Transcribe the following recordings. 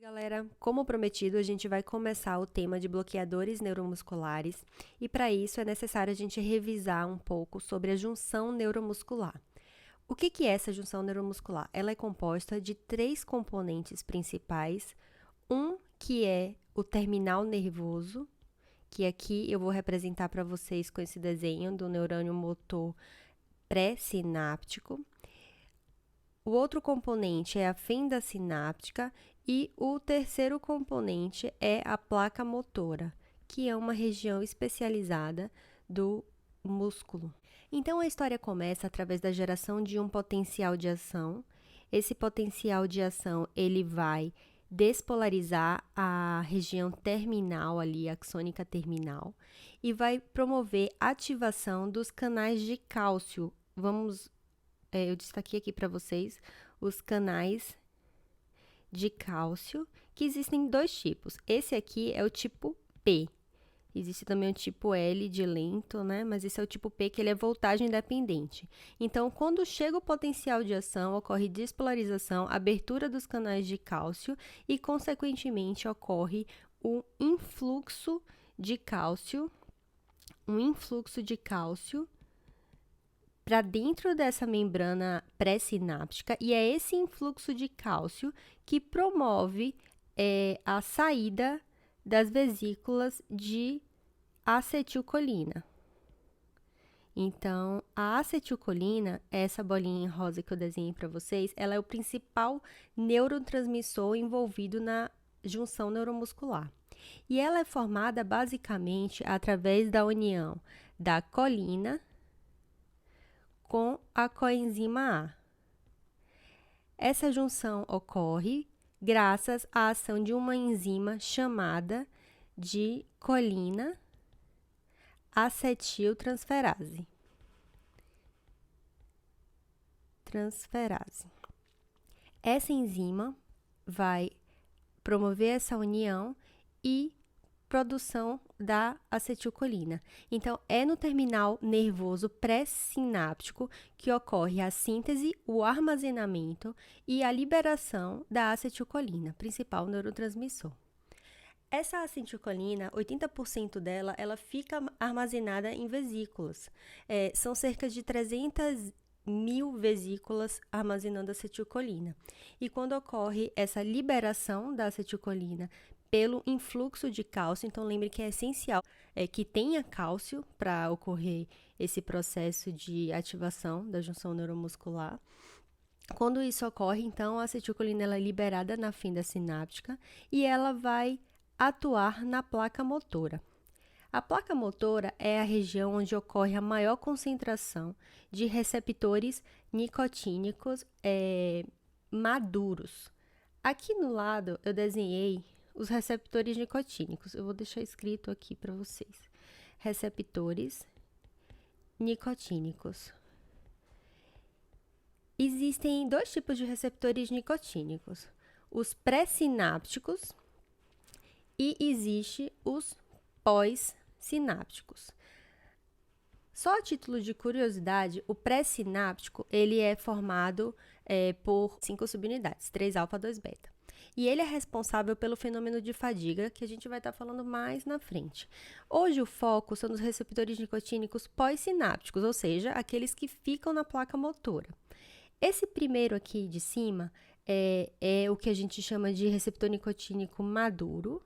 Galera, como prometido, a gente vai começar o tema de bloqueadores neuromusculares e para isso é necessário a gente revisar um pouco sobre a junção neuromuscular. O que é essa junção neuromuscular? Ela é composta de três componentes principais, um que é o terminal nervoso, que aqui eu vou representar para vocês com esse desenho do neurônio motor pré-sináptico. O outro componente é a fenda sináptica e o terceiro componente é a placa motora, que é uma região especializada do músculo. Então, a história começa através da geração de um potencial de ação. Esse potencial de ação, ele vai despolarizar a região terminal ali, axônica terminal, e vai promover ativação dos canais de cálcio. Eu destaquei aqui para vocês os canais de cálcio, que existem dois tipos. Esse aqui é o tipo P. Existe também o tipo L de lento, né? Mas esse é o tipo P, que ele é voltagem dependente. Então, quando chega o potencial de ação, ocorre despolarização, abertura dos canais de cálcio e, consequentemente, ocorre um influxo de cálcio para dentro dessa membrana pré-sináptica, e é esse influxo de cálcio que promove a saída das vesículas de acetilcolina. Então, a acetilcolina, essa bolinha rosa que eu desenhei para vocês, ela é o principal neurotransmissor envolvido na junção neuromuscular. E ela é formada basicamente através da união da colina com a coenzima A. Essa junção ocorre graças à ação de uma enzima chamada de colina acetiltransferase. Essa enzima vai promover essa união e produção da acetilcolina. Então, é no terminal nervoso pré-sináptico que ocorre a síntese, o armazenamento e a liberação da acetilcolina, principal neurotransmissor. Essa acetilcolina, 80% dela, ela fica armazenada em vesículas. São cerca de 300.000 vesículas armazenando acetilcolina. E quando ocorre essa liberação da acetilcolina pelo influxo de cálcio, então lembre que é essencial que tenha cálcio para ocorrer esse processo de ativação da junção neuromuscular. Quando isso ocorre, então, a acetilcolina ela é liberada na fenda sináptica e ela vai atuar na placa motora. A placa motora é a região onde ocorre a maior concentração de receptores nicotínicos maduros. Aqui no lado, eu desenhei os receptores nicotínicos. Eu vou deixar escrito aqui para vocês. Receptores nicotínicos. Existem dois tipos de receptores nicotínicos. Os pré-sinápticos e existe os pós-sinápticos. Só a título de curiosidade, o pré-sináptico ele é formado por 5 subunidades, 3-alfa, 2-beta. E ele é responsável pelo fenômeno de fadiga, que a gente vai estar falando mais na frente. Hoje, o foco são nos receptores nicotínicos pós-sinápticos, ou seja, aqueles que ficam na placa motora. Esse primeiro aqui de cima é o que a gente chama de receptor nicotínico maduro,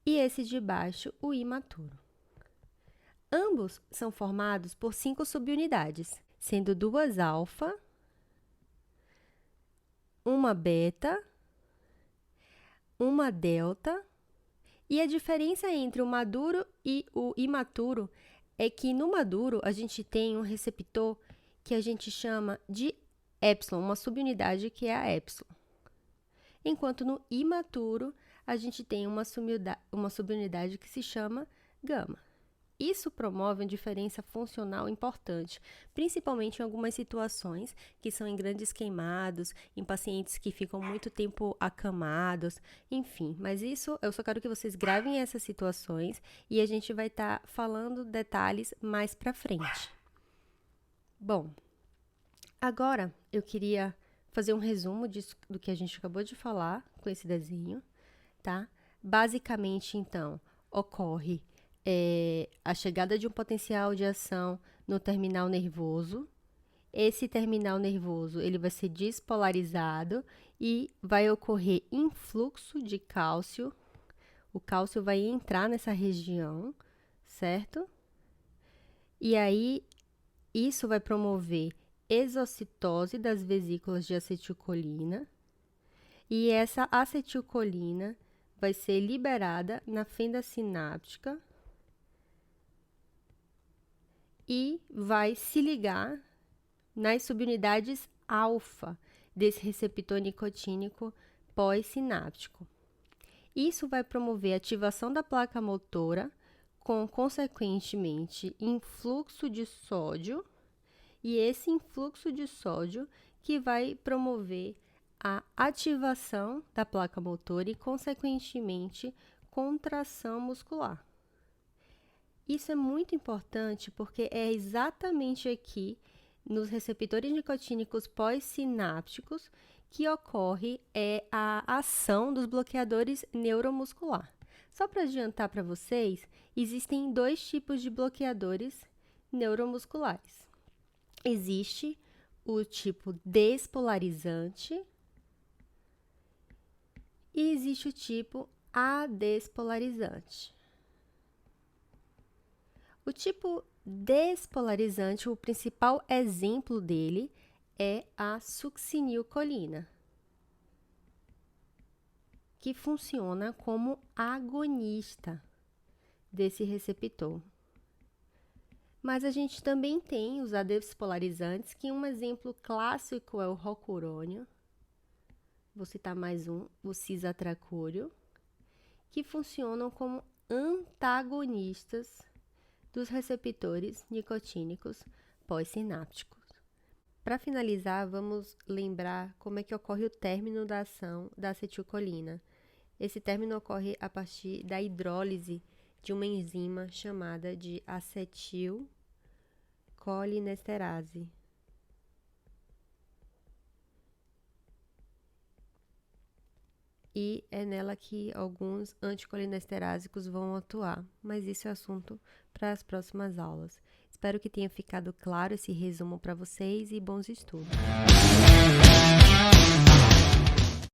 e esse de baixo, o imaturo. Ambos são formados por 5 subunidades, sendo 2 alfa, 1 beta, 1 delta, e a diferença entre o maduro e o imaturo é que no maduro a gente tem um receptor que a gente chama de épsilon, uma subunidade que é a épsilon. Enquanto no imaturo a gente tem uma subunidade que se chama gama. Isso promove uma diferença funcional importante, principalmente em algumas situações que são em grandes queimados, em pacientes que ficam muito tempo acamados, enfim. Mas isso, eu só quero que vocês gravem essas situações e a gente vai estar falando detalhes mais pra frente. Bom, agora eu queria fazer um resumo do que a gente acabou de falar com esse desenho, tá? Basicamente, então, ocorre a chegada de um potencial de ação no terminal nervoso. Esse terminal nervoso, ele vai ser despolarizado e vai ocorrer influxo de cálcio. O cálcio vai entrar nessa região, certo? E aí, isso vai promover exocitose das vesículas de acetilcolina. E essa acetilcolina vai ser liberada na fenda sináptica e vai se ligar nas subunidades alfa desse receptor nicotínico pós-sináptico. Isso vai promover a ativação da placa motora, com, consequentemente, influxo de sódio, e esse influxo de sódio que vai promover a ativação da placa motora e, consequentemente, contração muscular. Isso é muito importante porque é exatamente aqui, nos receptores nicotínicos pós-sinápticos, que ocorre a ação dos bloqueadores neuromuscular. Só para adiantar para vocês, existem dois tipos de bloqueadores neuromusculares. Existe o tipo despolarizante e existe o tipo adespolarizante. O tipo despolarizante, o principal exemplo dele é a succinilcolina, que funciona como agonista desse receptor. Mas a gente também tem os adespolarizantes, que um exemplo clássico é o rocurônio. Vou citar mais um, o cisatracúrio, que funcionam como antagonistas dos receptores nicotínicos pós-sinápticos. Para finalizar, vamos lembrar como é que ocorre o término da ação da acetilcolina. Esse término ocorre a partir da hidrólise de uma enzima chamada de acetilcolinesterase. E é nela que alguns anticolinesterásicos vão atuar, mas isso é assunto para as próximas aulas. Espero que tenha ficado claro esse resumo para vocês e bons estudos!